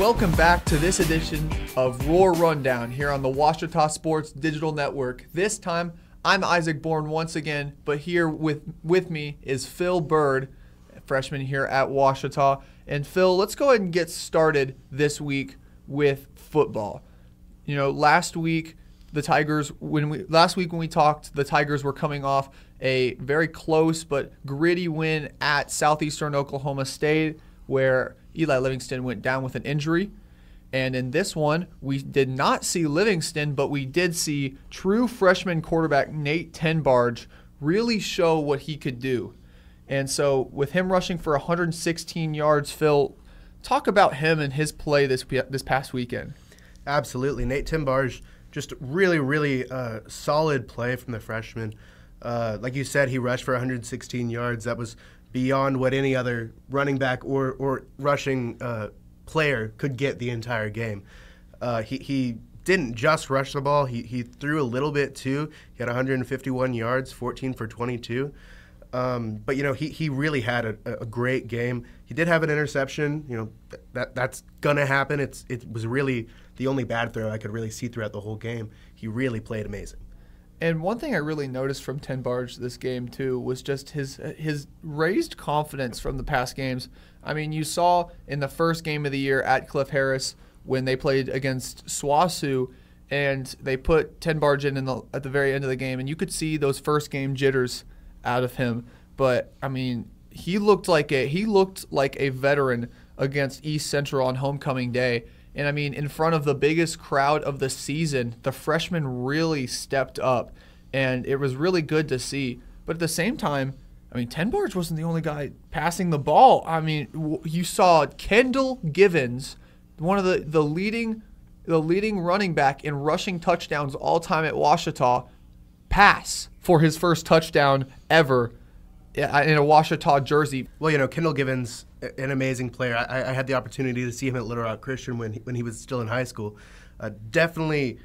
Welcome back to this edition of Roar Rundown here on the Ouachita Sports Digital Network. This time, I'm Isaac Bourne once again, but here with me is Phil Byrd, freshman here at Ouachita. And Phil, let's go ahead and get started this week with football. You know, last week when we talked, the Tigers were coming off a very close but gritty win at Southeastern Oklahoma State, where Eli Livingston went down with an injury. And in this one, we did not see Livingston, but we did see true freshman quarterback Nate Tenbarge really show what he could do. And so with him rushing for 116 yards, Phil, talk about him and his play this past weekend. Absolutely. Nate Tenbarge, just really solid play from the freshman. Like you said, he rushed for 116 yards. That was beyond what any other running back or rushing player could get the entire game. He didn't just rush the ball. He threw a little bit too. He had 151 yards, 14 for 22. But, you know, he really had a great game. He did have an interception. You know, that's going to happen. It was really the only bad throw I could really see throughout the whole game. He really played amazing. And one thing I really noticed from Tenbarge this game, too, was just his raised confidence from the past games. I mean, you saw in the first game of the year at Cliff Harris when they played against SWOSU, and they put Tenbarge in at the very end of the game, and you could see those first game jitters out of him. But, I mean, he looked like a veteran against East Central on homecoming day. And, I mean, in front of the biggest crowd of the season, the freshman really stepped up, and it was really good to see. But at the same time, I mean, Tenbarge wasn't the only guy passing the ball. I mean, you saw Kendall Givens, one of the leading running back in rushing touchdowns all time at Ouachita, pass for his first touchdown ever in a Ouachita jersey. Well, you know, Kendall Givens, an amazing player. I had the opportunity to see him at Little Rock Christian when he was still in high school. Definitely,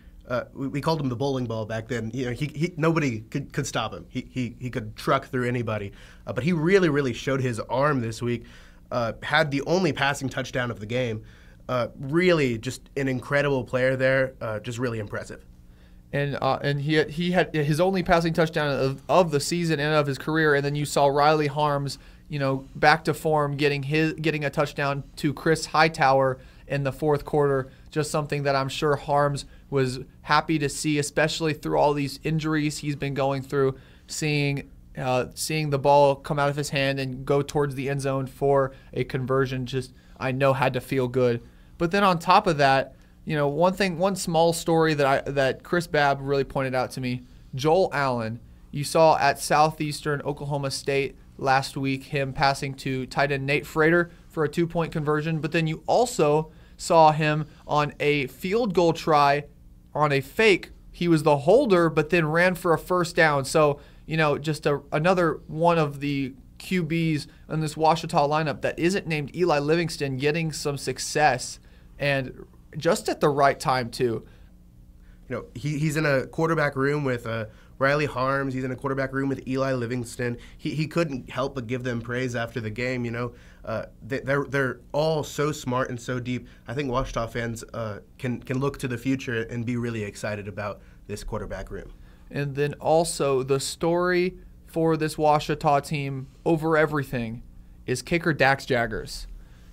we called him the bowling ball back then. You know, nobody could stop him. He could truck through anybody. But he really showed his arm this week. Had the only passing touchdown of the game. Really, just an incredible player there. Just really impressive. And he had his only passing touchdown of the season and of his career. And then you saw Riley Harms, you know, back to form, getting a touchdown to Chris Hightower in the fourth quarter. Just something that I'm sure Harms was happy to see, especially through all these injuries he's been going through. Seeing the ball come out of his hand and go towards the end zone for a conversion, just I know had to feel good. But then on top of that, you know, one small story that Chris Babb really pointed out to me, Joel Allen, you saw at Southeastern Oklahoma State last week him passing to tight end Nate Frater for a 2-point conversion, but then you also saw him on a field goal try on a fake. He was the holder, but then ran for a first down. So, you know, just another one of the QBs in this Ouachita lineup that isn't named Eli Livingston getting some success, and just at the right time too. You know, he's in a quarterback room with Riley Harms. He's in a quarterback room with Eli Livingston. He couldn't help but give them praise after the game. You know, they're all so smart and so deep. I think Ouachita fans can look to the future and be really excited about this quarterback room. And then also the story for this Ouachita team over everything is kicker Dax Jaggers.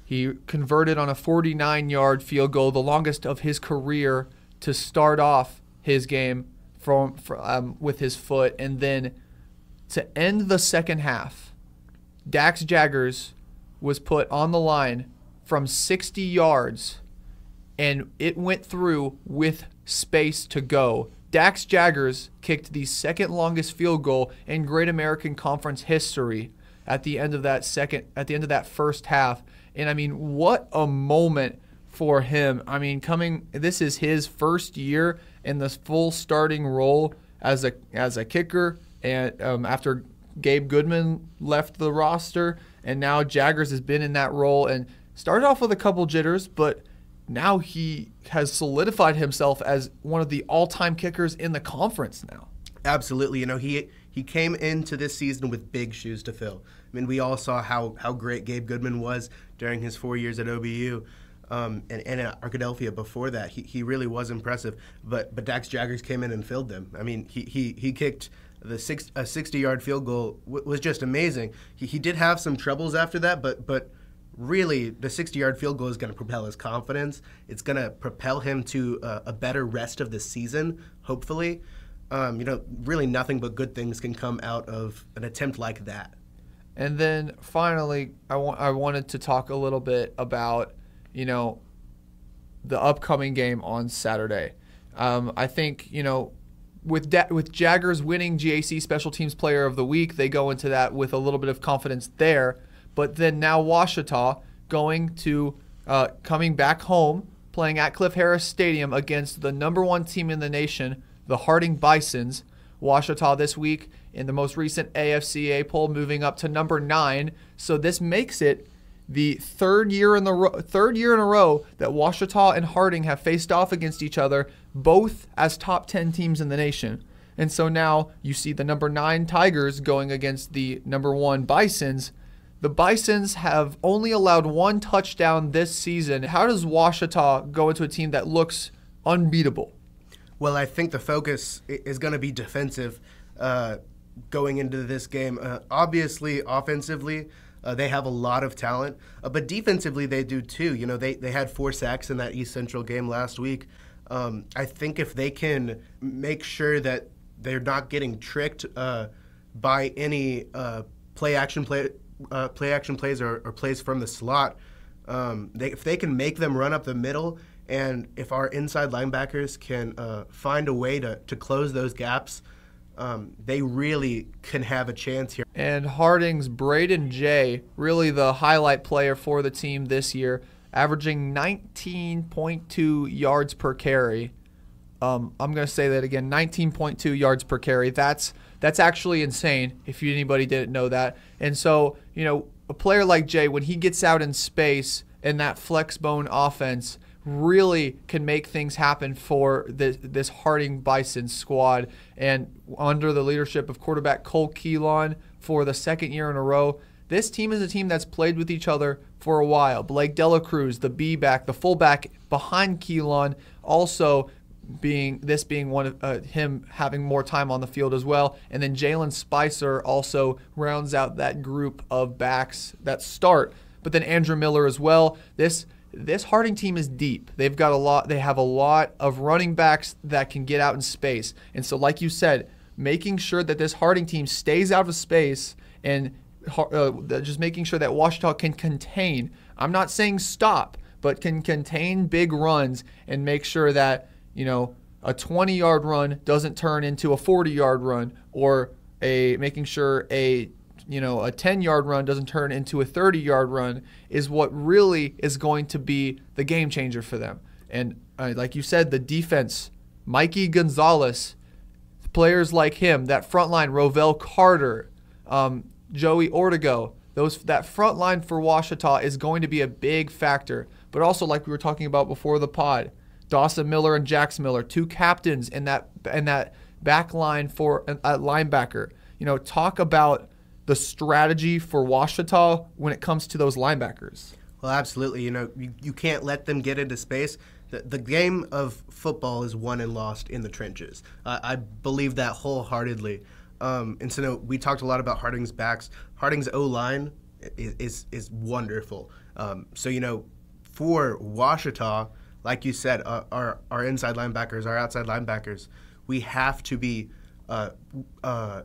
He converted on a 49-yard field goal, the longest of his career, to start off his game with his foot. And then to end the second half, Dax Jaggers was put on the line from 60 yards, and it went through with space to go. Dax Jaggers kicked the second longest field goal in Great American Conference history at the end of that first half. And I mean, what a moment for him. I mean, this is his first year in this full starting role as a kicker, and after Gabe Goodman left the roster, and now Jaggers has been in that role and started off with a couple jitters, but now he has solidified himself as one of the all-time kickers in the conference now. Absolutely. You know, he came into this season with big shoes to fill. I mean, we all saw how great Gabe Goodman was during his 4 years at OBU. and in Arkadelphia before that. He really was impressive. But Dax Jaggers came in and filled them. I mean, he kicked a 60-yard field goal was just amazing. He did have some troubles after that, but really the 60-yard field goal is going to propel his confidence. It's going to propel him to a better rest of the season, hopefully. Really nothing but good things can come out of an attempt like that. And then finally, I wanted to talk a little bit about, the upcoming game on Saturday. I think, with Jaggers winning GAC Special Teams Player of the Week, they go into that with a little bit of confidence there. But then now Ouachita coming back home, playing at Cliff Harris Stadium against the number 1 team in the nation, the Harding Bisons. Ouachita this week in the most recent AFCA poll moving up to number 9. So this makes it the third year in a row that Ouachita and Harding have faced off against each other, both as top 10 teams in the nation. And so now you see the number 9 Tigers going against the number 1 Bisons. The Bisons have only allowed 1 touchdown this season. How does Ouachita go into a team that looks unbeatable? Well, I think the focus is going to be defensive going into this game. Obviously, offensively, they have a lot of talent, but defensively they do too. They had 4 sacks in that East Central game last week. I think if they can make sure that they're not getting tricked by any play action plays or plays from the slot, if they can make them run up the middle, and if our inside linebackers can find a way to close those gaps, they really can have a chance here. And Harding's Braden Jay, really the highlight player for the team this year, averaging 19.2 yards per carry. I'm going to say that again, 19.2 yards per carry. That's actually insane if anybody didn't know that. And so, a player like Jay, when he gets out in space in that flex bone offense, really can make things happen for this Harding Bison squad. And under the leadership of quarterback Cole Keelan for the second year in a row, this team is a team that's played with each other for a while. Blake Delacruz, the B-back, the fullback behind Keelan, also being one of him having more time on the field as well. And then Jalen Spicer also rounds out that group of backs that start. But then Andrew Miller as well. This Harding team is deep. They have a lot of running backs that can get out in space. And so, like you said, making sure that this Harding team stays out of space and just making sure that Ouachita can contain. I'm not saying stop, but can contain big runs and make sure that, a 20-yard run doesn't turn into a 40-yard run, or making sure a 10-yard run doesn't turn into a 30-yard run is what really is going to be the game changer for them. And like you said, the defense, Mikey Gonzalez, players like him, that front line, Rovell Carter, Joey Ortego, that front line for Ouachita is going to be a big factor. But also, like we were talking about before the pod, Dawson Miller and Jax Miller, 2 captains in that back line for a linebacker. Talk about the strategy for Ouachita when it comes to those linebackers. Well, absolutely. You can't let them get into space. The game of football is won and lost in the trenches. I believe that wholeheartedly. And so we talked a lot about Harding's backs. Harding's O-line is wonderful. For Ouachita, like you said, our inside linebackers, our outside linebackers, we have to be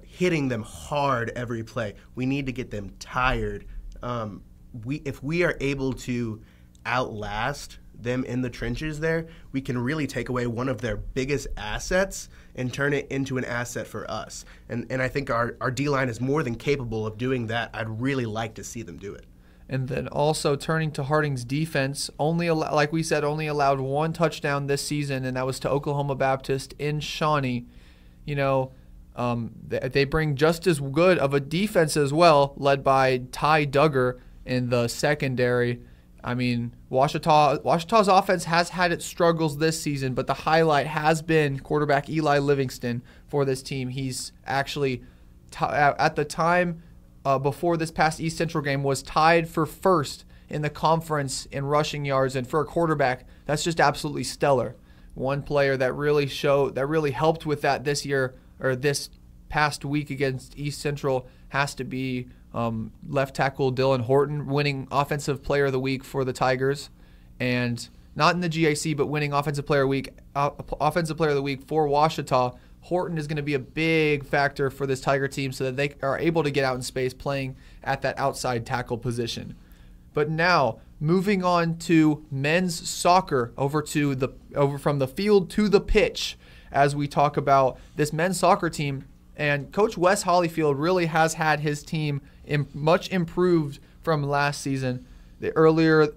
hitting them hard every play. We need to get them tired. If we are able to outlast them in the trenches there, we can really take away one of their biggest assets and turn it into an asset for us. And I think our D-line is more than capable of doing that. I'd really like to see them do it. And then also turning to Harding's defense, like we said, only allowed 1 touchdown this season, and that was to Oklahoma Baptist in Shawnee. They bring just as good of a defense as well, led by Ty Duggar in the secondary. I mean, Ouachita's offense has had its struggles this season, but the highlight has been quarterback Eli Livingston for this team. He's actually, at the time before this past East Central game, was tied for first in the conference in rushing yards, and for a quarterback, that's just absolutely stellar. One player that really helped with that this year, or this past week against East Central, has to be left tackle Dylan Horton, winning Offensive Player of the Week for the Tigers, and not in the GAC, but winning Offensive Player of the Week for Ouachita. Horton is going to be a big factor for this Tiger team so that they are able to get out in space playing at that outside tackle position. But now, moving on to men's soccer, over from the field to the pitch, as we talk about this men's soccer team. And Coach Wes Hollyfield really has had his team much improved from last season. Earlier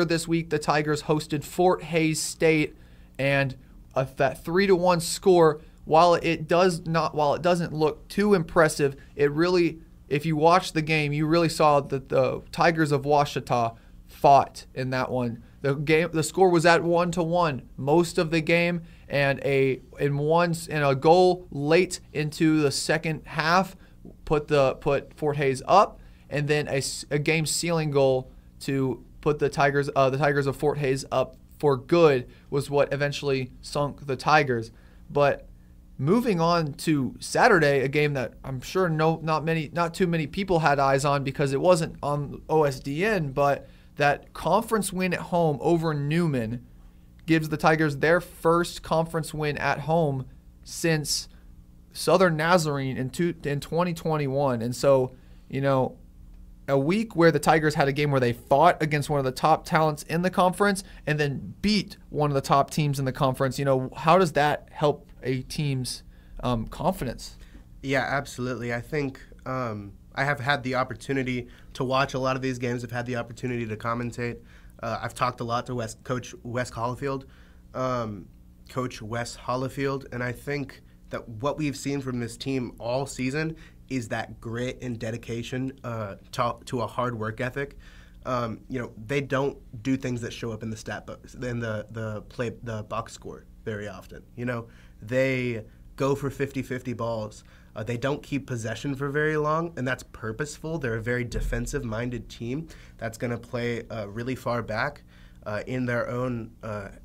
this week, the Tigers hosted Fort Hays State, and that 3-1 score, while it doesn't look too impressive, if you watch the game, you really saw that the Tigers of Ouachita fought in that one. The score was at 1-1 most of the game, and a goal late into the second half put Fort Hays up, and then a game sealing goal to put the Tigers of Fort Hays up for good was what eventually sunk the Tigers. But moving on to Saturday, a game that I'm sure not too many people had eyes on because it wasn't on OSDN, but that conference win at home over Newman gives the Tigers their first conference win at home since Southern Nazarene in 2021. And so, a week where the Tigers had a game where they fought against one of the top talents in the conference and then beat one of the top teams in the conference, how does that help a team's confidence? Yeah, absolutely. I think I have had the opportunity to watch a lot of these games. I've had the opportunity to commentate. I've talked a lot to Coach Wes Hollifield, and I think that what we've seen from this team all season is that grit and dedication to a hard work ethic. They don't do things that show up in the stat books, in the box score very often. They go for 50-50 balls. They don't keep possession for very long, and that's purposeful. They're a very defensive-minded team that's going to play really far back in their own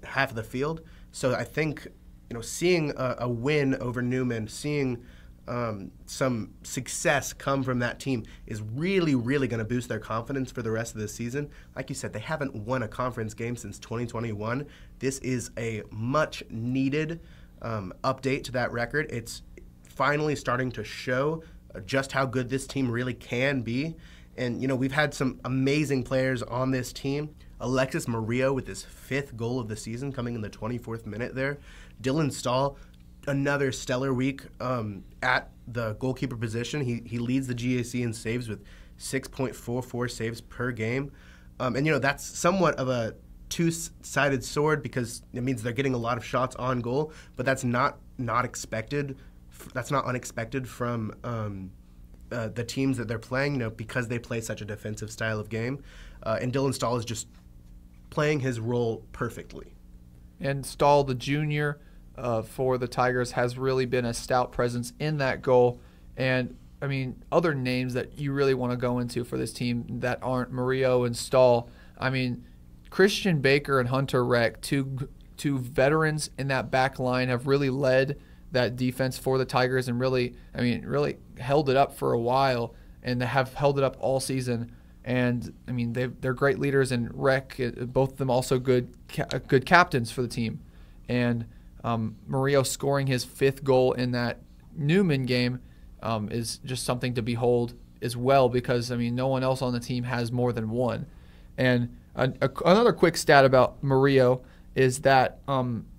half of the field. So I think, seeing a win over Newman, seeing some success come from that team is really, really going to boost their confidence for the rest of the season. Like you said, they haven't won a conference game since 2021. This is a much-needed update to that record. It's finally starting to show just how good this team really can be. And, we've had some amazing players on this team. Alexis Murillo with his 5th goal of the season coming in the 24th minute there. Dylan Stahl, another stellar week at the goalkeeper position. He leads the GAC in saves with 6.44 saves per game. And that's somewhat of a two-sided sword because it means they're getting a lot of shots on goal, but that's not expected. That's not unexpected from the teams that they're playing, because they play such a defensive style of game. And Dylan Stahl is just playing his role perfectly. And Stahl, the junior, for the Tigers, has really been a stout presence in that goal. And, other names that you really want to go into for this team that aren't Murillo and Stahl, Christian Baker and Hunter Reck, two veterans in that back line, have really led that defense for the Tigers and really held it up for a while, and they have held it up all season. And they're great leaders, and Reck, both of them also good captains for the team. And Murillo scoring his 5th goal in that Newman game is just something to behold as well, because no one else on the team has more than one. And another quick stat about Murillo is that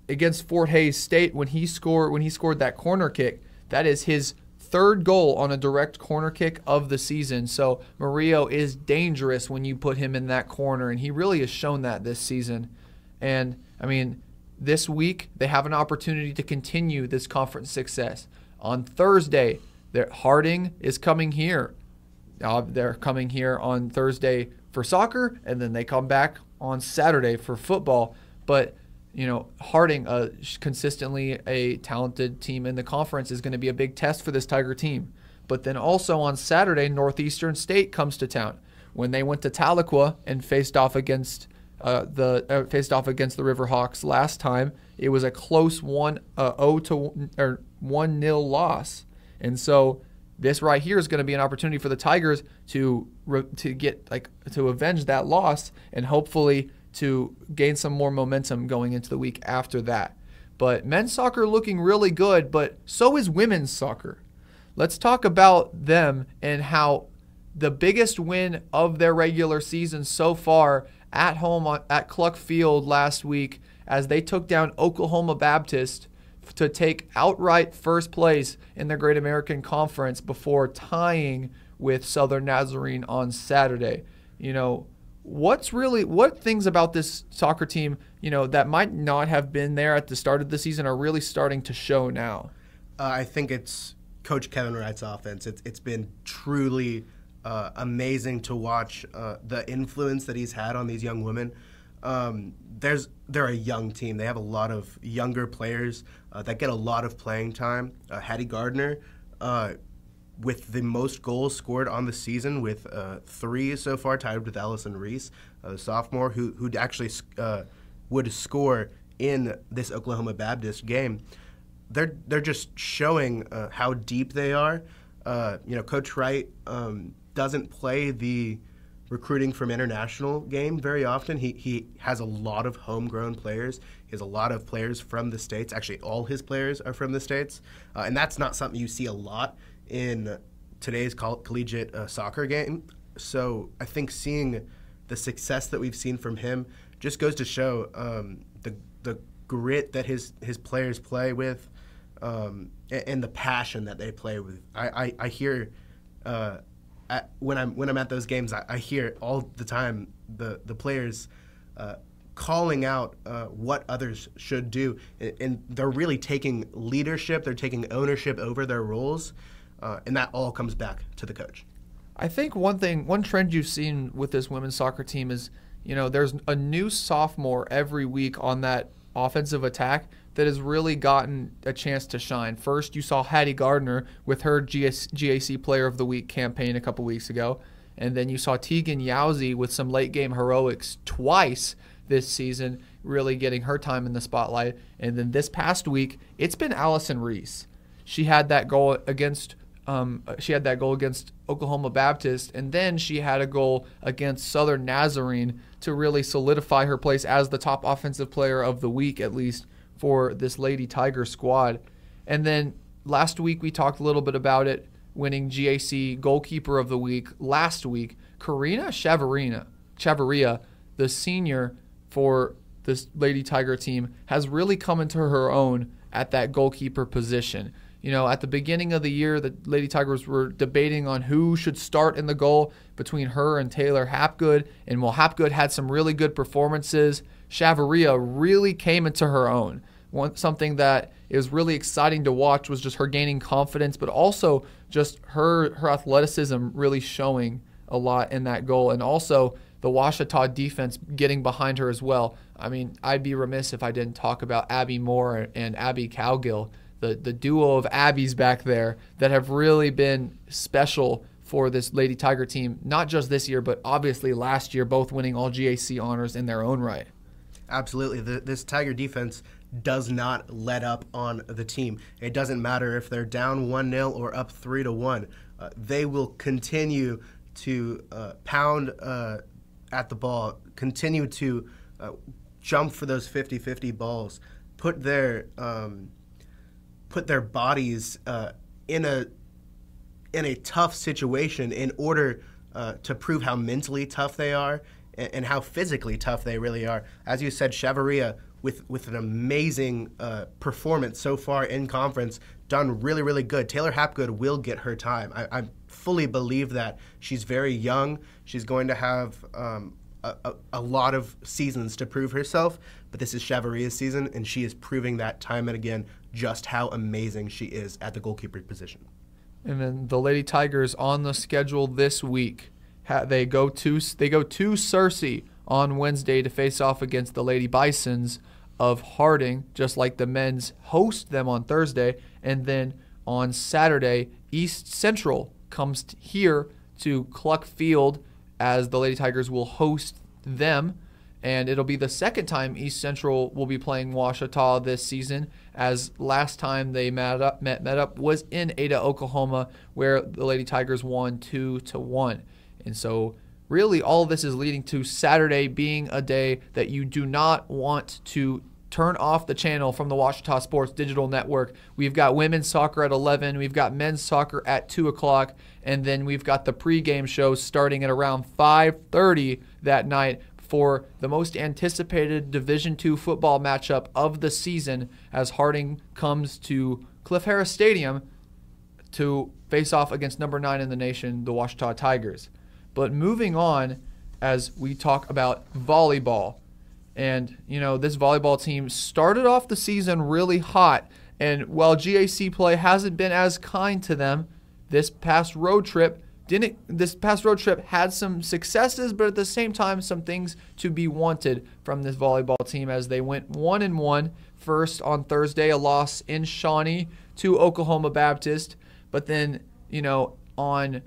against Fort Hays State, when he scored that corner kick, that is his 3rd goal on a direct corner kick of the season. So Murillo is dangerous when you put him in that corner, and he really has shown that this season. And this week they have an opportunity to continue this conference success. On Thursday, Harding is coming here. They're coming here on Thursday for soccer, and then they come back on Saturday for football. But Harding, consistently a talented team in the conference, is going to be a big test for this Tiger team. But then also on Saturday, Northeastern State comes to town. when they went to Tahlequah and faced off against the Riverhawks last time, it was a close 1-0 or 1-0 loss. And so this right here is going to be an opportunity for the Tigers to avenge that loss and hopefully to gain some more momentum going into the week after that. But men's soccer looking really good, but so is women's soccer. Let's talk about them and how the biggest win of their regular season so far at home at Cluck Field last week, as they took down Oklahoma Baptist to take outright first place in the Great American Conference before tying with Southern Nazarene on Saturday. What things about this soccer team, that might not have been there at the start of the season are really starting to show now? I think it's Coach Kevin Wright's offense. It's been truly amazing to watch the influence that he's had on these young women. They're a young team. They have a lot of younger players that get a lot of playing time. Hattie Gardner, with the most goals scored on the season, with 3 so far, tied with Allison Reese, the sophomore, who actually would score in this Oklahoma Baptist game. They're just showing how deep they are. Coach Wright doesn't play the recruiting from international game very often. He has a lot of homegrown players. He has a lot of players from the States. Actually, all his players are from the States. And that's not something you see a lot in today's collegiate soccer game. So I think seeing the success that we've seen from him just goes to show the grit that his players play with, and the passion that they play with. I hear when I'm at those games, I hear all the time the players calling out what others should do, and they're really taking leadership. They're taking ownership over their roles, and that all comes back to the coach. I think one trend you've seen with this women's soccer team is, there's a new sophomore every week on that offensive attack that has really gotten a chance to shine. First, you saw Hattie Gardner with her GAC Player of the Week campaign a couple weeks ago, and then you saw Tegan Yowzy with some late-game heroics twice this season, really getting her time in the spotlight. And then this past week, it's been Allison Reese. She had that goal against Oklahoma Baptist, and then she had a goal against Southern Nazarene to really solidify her place as the top offensive player of the week, at least for this Lady Tiger squad. And then last week we talked a little bit about it, winning GAC Goalkeeper of the Week last week. Karina Chavarria, the senior for this Lady Tiger team, has really come into her own at that goalkeeper position. At the beginning of the year, the Lady Tigers were debating on who should start in the goal between her and Taylor Hapgood. And while Hapgood had some really good performances, Chavarria really came into her own. Something that is really exciting to watch was just her gaining confidence, but also just her athleticism really showing a lot in that goal. And also the Ouachita defense getting behind her as well. I mean, I'd be remiss if I didn't talk about Abby Moore and Abby Cowgill, the duo of Abbies back there that have really been special for this Lady Tiger team, not just this year, but obviously last year, both winning all GAC honors in their own right. Absolutely. This Tiger defense does not let up on the team. It doesn't matter if they're down 1-0 or up 3-1. They will continue to pound at the ball, continue to jump for those 50-50 balls, put their bodies in a tough situation in order to prove how mentally tough they are and how physically tough they really are. As you said, Chavarria, with an amazing performance so far in conference, done really, really good. Taylor Hapgood will get her time. I fully believe that. She's very young. She's going to have a lot of seasons to prove herself, but this is Chavarria's season, and she is proving that time and again just how amazing she is at the goalkeeper position. And then the Lady Tigers on the schedule this week. They go to Searcy on Wednesday to face off against the Lady Bisons of Harding, just like the men's host them on Thursday. And then on Saturday, East Central comes here to Cluck Field as the Lady Tigers will host them. And it'll be the second time East Central will be playing Ouachita this season, as last time they met up was in Ada, Oklahoma, where the Lady Tigers won 2-1. And so really all of this is leading to Saturday being a day that you do not want to turn off the channel from the Ouachita Sports Digital Network. We've got women's soccer at 11, we've got men's soccer at 2 o'clock, and then we've got the pregame show starting at around 5:30 that night for the most anticipated Division II football matchup of the season, as Harding comes to Cliff Harris Stadium to face off against number 9 in the nation, the Ouachita Tigers. But moving on, as we talk about volleyball, and this volleyball team started off the season really hot, and while GAC play hasn't been as kind to them, this past road trip had some successes, but at the same time some things to be wanted from this volleyball team, as they went 1-1. First on Thursday, a loss in Shawnee to Oklahoma Baptist, but then on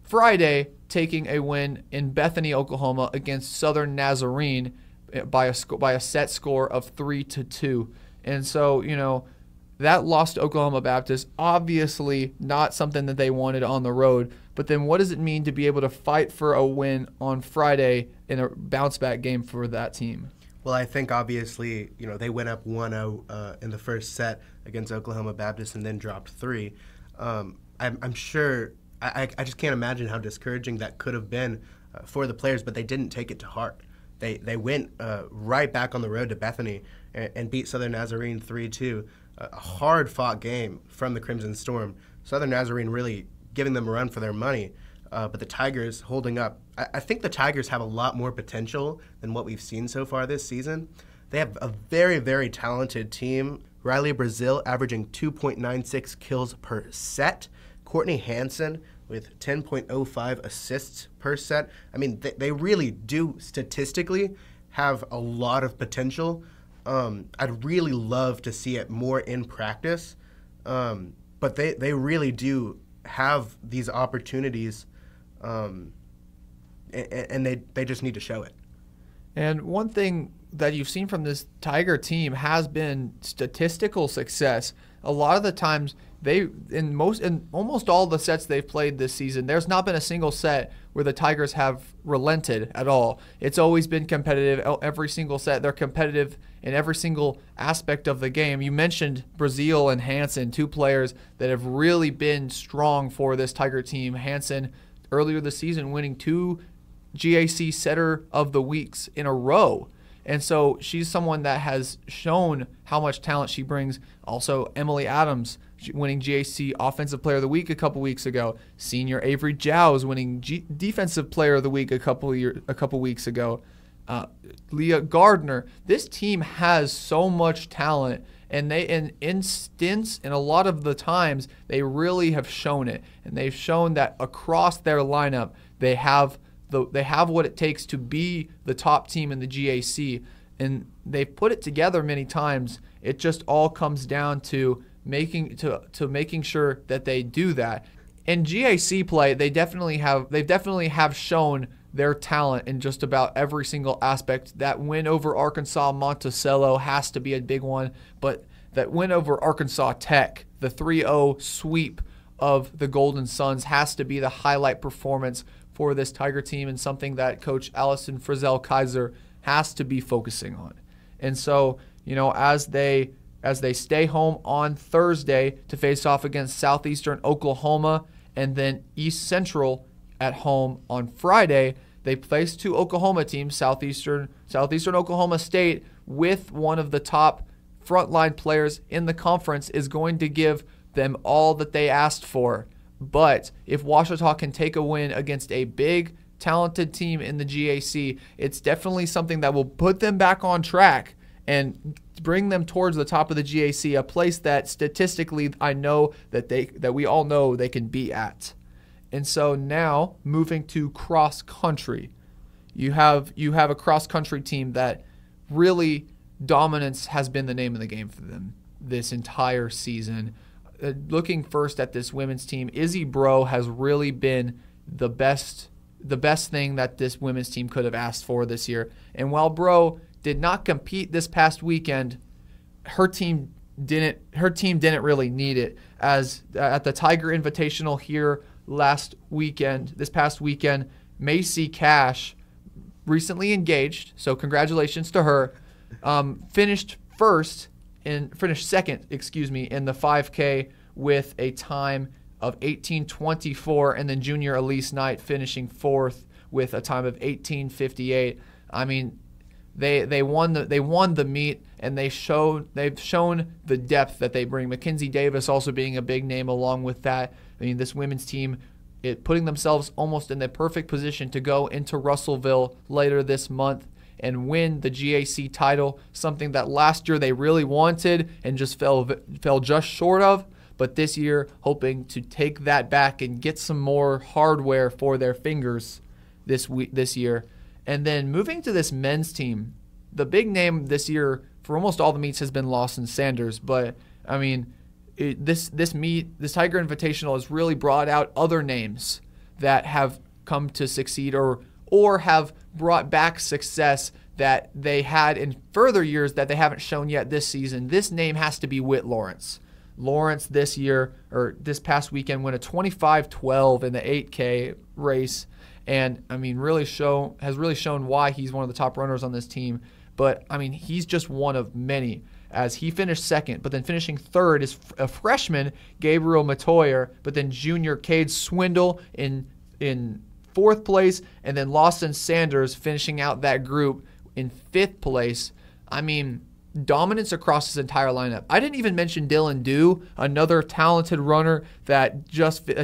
Friday taking a win in Bethany, Oklahoma against Southern Nazarene by a set score of 3-2. And so that loss to Oklahoma Baptist, obviously not something that they wanted on the road. But then what does it mean to be able to fight for a win on Friday in a bounce-back game for that team? Well, I think obviously, they went up 1-0 in the first set against Oklahoma Baptist and then dropped 3. I'm sure, I just can't imagine how discouraging that could have been for the players, but they didn't take it to heart. They went right back on the road to Bethany and beat Southern Nazarene 3-2. A hard-fought game from the Crimson Storm. Southern Nazarene really giving them a run for their money, but the Tigers holding up. I think the Tigers have a lot more potential than what we've seen so far this season. They have a very, very talented team. Riley Brazil averaging 2.96 kills per set. Courtney Hansen with 10.05 assists per set. I mean, they really do statistically have a lot of potential. I'd really love to see it more in practice, but they really do have these opportunities, and they just need to show it. And one thing that you've seen from this Tiger team has been statistical success. A lot of the times, in almost all the sets they've played this season, there's not been a single set where the Tigers have relented at all. It's always been competitive. Every single set, they're competitive in every single aspect of the game. You mentioned Brazil and Hansen, 2 players that have really been strong for this Tiger team. Hansen, earlier this season, winning 2 GAC Setter of the Weeks in a row. And so she's someone that has shown how much talent she brings. Also, Emily Adams winning GAC Offensive Player of the Week a couple weeks ago. Senior Avery Jowes winning Defensive Player of the Week a couple weeks ago. Leah Gardner. This team has so much talent, and in stints and a lot of the times they really have shown it, and they've shown that across their lineup they have what it takes to be the top team in the GAC, and they've put it together many times. It just all comes down to making sure that they do that. In GAC play, they've definitely have shown their talent in just about every single aspect. That win over Arkansas Monticello has to be a big one, but that win over Arkansas Tech, the 3-0 sweep of the Golden Suns, has to be the highlight performance for this Tiger team, and something that Coach Allison Frizzell Kaiser has to be focusing on. And so, as they stay home on Thursday to face off against Southeastern Oklahoma, and then East Central at home on Friday, they face 2 Oklahoma teams, Southeastern Oklahoma State, with one of the top frontline players in the conference, is going to give them all that they asked for. But if Ouachita can take a win against a big, talented team in the GAC, it's definitely something that will put them back on track and bring them towards the top of the GAC, a place that statistically I know that we all know they can be at. And so now, moving to cross country, you have a cross country team that really dominance has been the name of the game for them this entire season. Looking first at this women's team, Izzy Bro has really been the best the best thing that this women's team could have asked for this year. And while Bro did not compete this past weekend, her team didn't really need it, as at the Tiger Invitational here this past weekend, Macy Cash, recently engaged, so congratulations to her, finished second, in the 5K with a time of 18:24, and then junior Elise Knight finishing fourth with a time of 18:58. I mean, they won the meet, and they've shown the depth that they bring. Mackenzie Davis also being a big name along with that. I mean, this women's team, putting themselves almost in the perfect position to go into Russellville later this month and win the GAC title, something that last year they really wanted and just fell just short of. But this year, hoping to take that back and get some more hardware for their fingers this year. And then moving to this men's team, the big name this year for almost all the meets has been Lawson Sanders. But, I mean, this Tiger Invitational has really brought out other names that have come to succeed or have brought back success that they had in further years that they haven't shown yet this season. This name has to be Whit Lawrence. Lawrence this past weekend won a 25-12 in the 8K race, and I mean has really shown why he's one of the top runners on this team. But I mean, he's just one of many, as he finished second, but then finishing third is a freshman, Gabriel Matoyer, but then junior Cade Swindle in fourth place, and then Lawson Sanders finishing out that group in fifth place. I mean, dominance across his entire lineup. I didn't even mention Dylan Dew, another talented runner that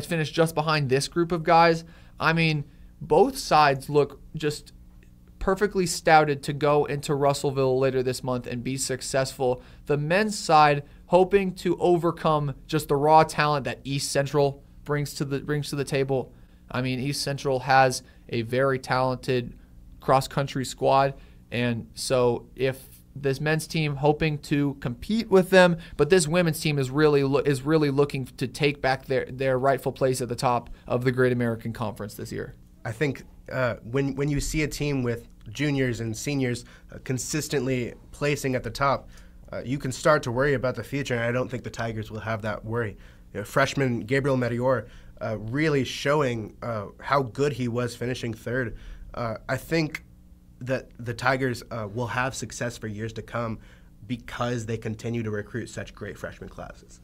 finished just behind this group of guys. I mean, both sides look just perfectly stouted to go into Russellville later this month and be successful. The men's side hoping to overcome just the raw talent that East Central brings to the table. I mean, East Central has a very talented cross-country squad, and so if this men's team hoping to compete with them, but this women's team is really looking to take back their rightful place at the top of the Great American Conference this year. I think when you see a team with juniors and seniors consistently placing at the top, you can start to worry about the future, and I don't think the Tigers will have that worry. Freshman Gabriel Matoyer really showing how good he was finishing third. I think that the Tigers will have success for years to come because they continue to recruit such great freshman classes.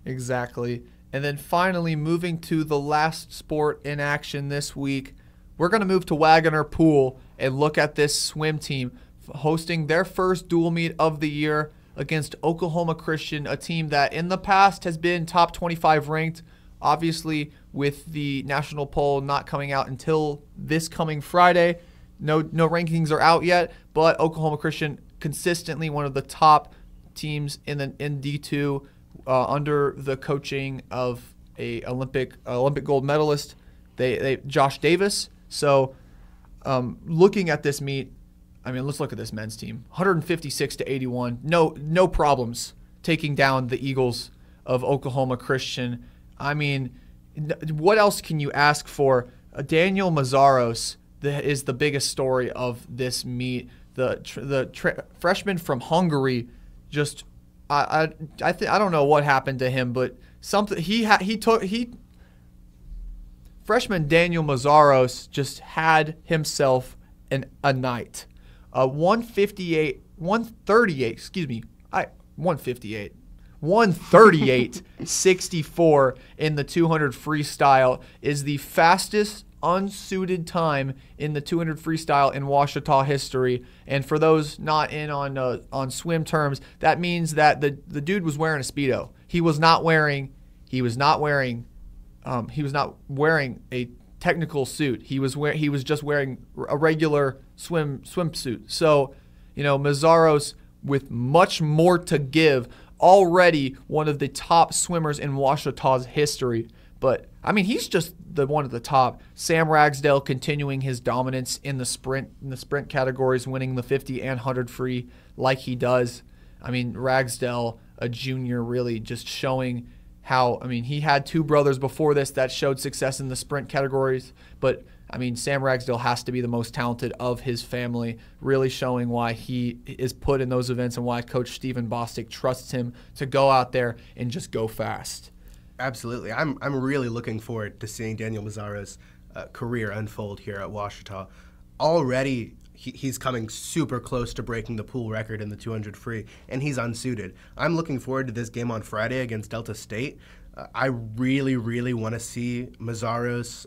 Exactly. And then finally, moving to the last sport in action this week, we're going to move to Wagoner Pool and look at this swim team hosting their first dual meet of the year against Oklahoma Christian, a team that in the past has been top 25 ranked. Obviously, with the national poll not coming out until this coming Friday, no rankings are out yet, but Oklahoma Christian consistently one of the top teams in D2 under the coaching of a Olympic gold medalist, Josh Davis. So looking at this meet, I mean, let's look at this men's team. 156-81, no problems taking down the Eagles of Oklahoma Christian. I mean, what else can you ask for? Daniel Mazaros is the biggest story of this meet. The freshman from Hungary, just I don't know what happened to him, but something freshman Daniel Mazaros just had himself a night. 138-64 in the 200 freestyle is the fastest unsuited time in the 200 freestyle in Ouachita history. And for those not in on swim terms, that means that the dude was wearing a Speedo. He was not wearing a technical suit. He was just wearing a regular swimsuit. So, Mazaros, with much more to give, already one of the top swimmers in Ouachita's history. But I mean, he's just one of the top. Sam Ragsdale continuing his dominance in the sprint categories, winning the 50 and 100 free like he does. I mean, Ragsdale, a junior, really just showing how, I mean, he had two brothers before this that showed success in the sprint categories, but I mean, Sam Ragsdale has to be the most talented of his family, really showing why he is put in those events and why Coach Stephen Bostic trusts him to go out there and just go fast. Absolutely. I'm really looking forward to seeing Daniel Mazzaro's career unfold here at Ouachita. Already, he's coming super close to breaking the pool record in the 200 free, and he's unsuited. I'm looking forward to this game on Friday against Delta State. I really, really want to see Mazzaros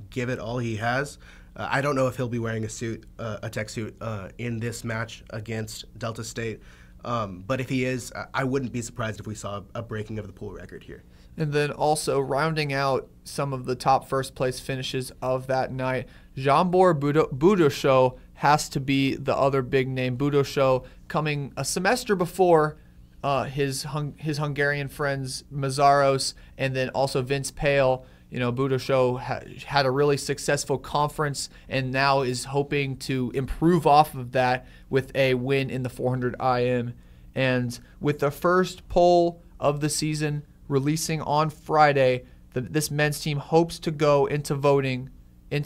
give it all he has. I don't know if he'll be wearing a tech suit in this match against Delta State, but if he is, I wouldn't be surprised if we saw a breaking of the pool record here. And then also rounding out some of the top first place finishes of that night, Jambor Budosho has to be the other big name. Budosho coming a semester before his Hungarian friends Mazzaros, and then also Vince Pale. You know, Budosho had a really successful conference and now is hoping to improve off of that with a win in the 400 IM. And with the first poll of the season releasing on Friday, this men's team hopes to go into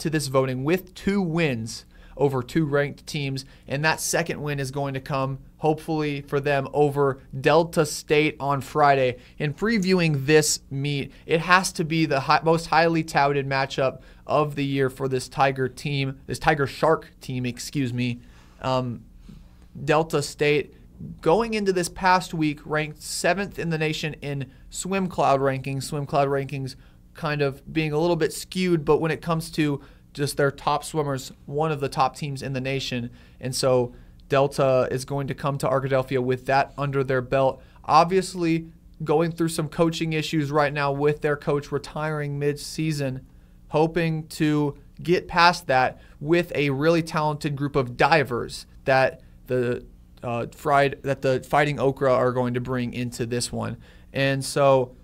this voting with 2 wins over 2 ranked teams, and that second win is going to come, hopefully for them, over Delta State on Friday. In previewing this meet, it has to be the most highly touted matchup of the year for this Tiger Shark team, Delta State, going into this past week, ranked 7th in the nation in swim cloud rankings. Swim cloud rankings kind of being a little bit skewed, but when it comes to just their top swimmers, one of the top teams in the nation. And so Delta is going to come to Arkadelphia with that under their belt. Obviously, going through some coaching issues right now with their coach retiring mid-season, hoping to get past that with a really talented group of divers that the Fighting Okra are going to bring into this one. And so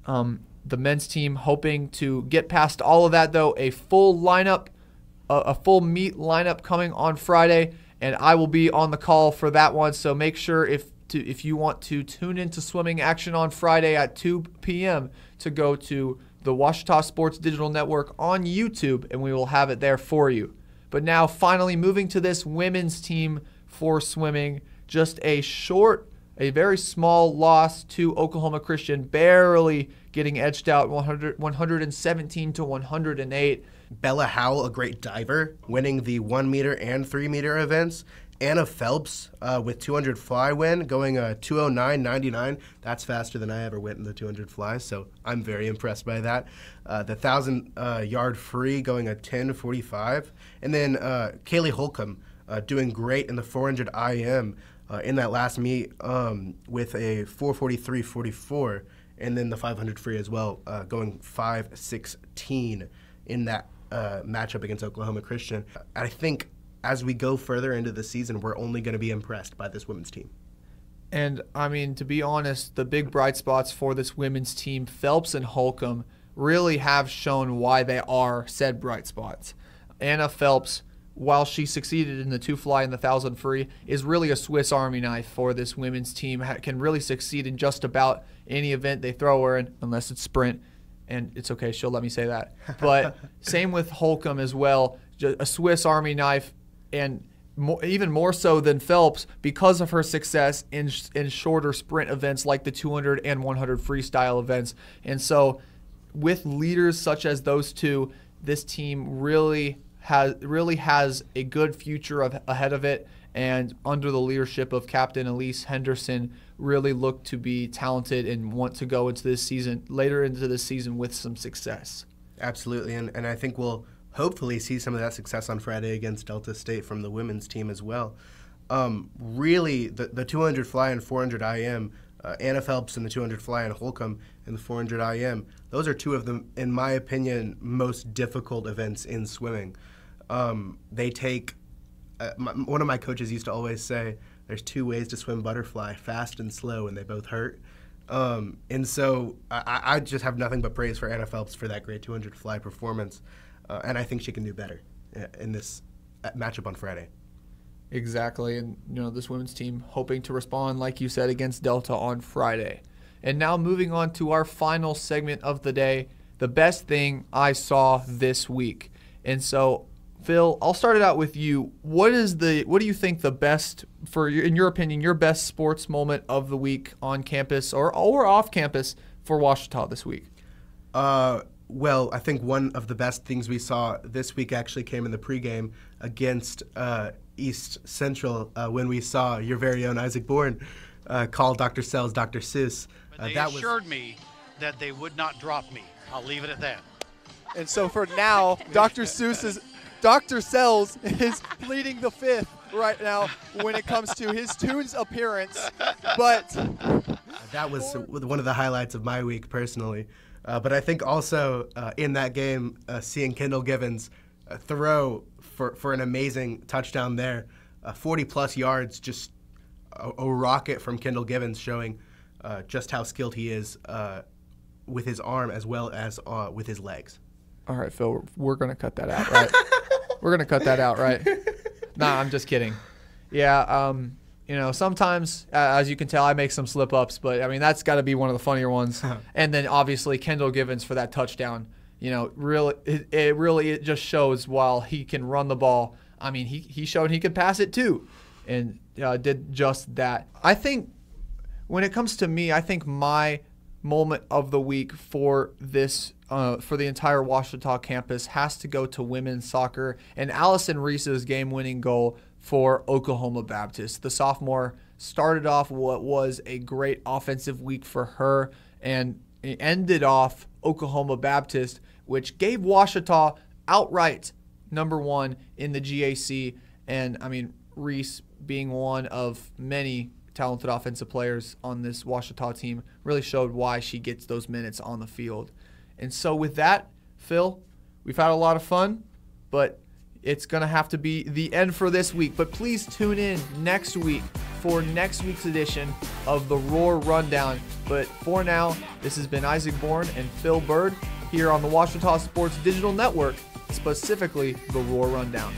the men's team hoping to get past all of that, though. A full lineup, a full meet lineup coming on Friday, and I will be on the call for that one. So make sure if you want to tune into swimming action on Friday at 2 p.m. to go to the Ouachita Sports Digital Network on YouTube, and we will have it there for you. But now, finally, moving to this women's team for swimming, just a very small loss to Oklahoma Christian, barely getting edged out 117 to 108. Bella Howell, a great diver, winning the 1 meter and 3 meter events. Anna Phelps with 200 fly win, going 209.99. That's faster than I ever went in the 200 fly, so I'm very impressed by that. The 1,000-yard free going 10.45. And then Kaylee Holcomb doing great in the 400 IM in that last meet with a 4:43.44. And then the 500 free as well, going 5:16 in that matchup against Oklahoma Christian. I think as we go further into the season, we're only going to be impressed by this women's team. And, I mean, to be honest, the big bright spots for this women's team, Phelps and Holcomb, really have shown why they are said bright spots. Anna Phelps, while she succeeded in the 2 fly and the 1,000 free, is really a Swiss Army knife for this women's team. Can really succeed in just about any event they throw her in, unless it's sprint. And it's okay, she'll let me say that. But same with Holcomb as well, just a Swiss Army knife, and even more so than Phelps because of her success in shorter sprint events like the 200 and 100 freestyle events. And so with leaders such as those two, this team really has a good future ahead of it, and under the leadership of Captain Elise Henderson, really look to be talented and want to go into this season, later into this season, with some success. Absolutely, and I think we'll hopefully see some of that success on Friday against Delta State from the women's team as well. Really, the 200 fly and 400 IM, Anna Phelps in the 200 fly and Holcomb in the 400 IM, those are two of the, in my opinion, most difficult events in swimming. They take, one of my coaches used to always say, there's 2 ways to swim butterfly, fast and slow, and they both hurt. And so I just have nothing but praise for Anna Phelps for that great 200 fly performance. And I think she can do better in this matchup on Friday. Exactly. And, this women's team hoping to respond, like you said, against Delta on Friday. And now moving on to our final segment of the day, the best thing I saw this week. And so, Phil, I'll start it out with you. What do you think the best, in your opinion, your best sports moment of the week on campus or off campus for Ouachita this week? Well, I think one of the best things we saw this week actually came in the pregame against East Central when we saw your very own Isaac Bourne call Dr. Sells Dr. Seuss. They assured me that they would not drop me. I'll leave it at that. And so for now, Dr. Sells is pleading the fifth right now when it comes to his Tunes appearance. But that was one of the highlights of my week personally. But I think also in that game, seeing Kendall Givens throw for an amazing touchdown there, 40-plus yards, just a rocket from Kendall Givens, showing just how skilled he is with his arm as well as with his legs. All right, Phil, we're going to cut that out, right? We're going to cut that out, right? Nah, I'm just kidding. Yeah, sometimes, as you can tell, I make some slip-ups, but, I mean, that's got to be one of the funnier ones. And then, obviously, Kendall Givens for that touchdown. Really, it just shows while he can run the ball, I mean, he showed he could pass it too, and did just that. I think when it comes to me, I think my moment of the week for this for the entire Ouachita campus has to go to women's soccer and Allison Reese's game-winning goal for Oklahoma Baptist. The sophomore started off what was a great offensive week for her and ended off Oklahoma Baptist, which gave Ouachita outright #1 in the GAC. And, I mean, Reese being one of many talented offensive players on this Ouachita team really showed why she gets those minutes on the field. And so with that, Phil, we've had a lot of fun, but it's going to have to be the end for this week. But please tune in next week for next week's edition of the Roar Rundown. But for now, this has been Isaac Bourne and Phil Byrd here on the Ouachita Sports Digital Network, specifically the Roar Rundown.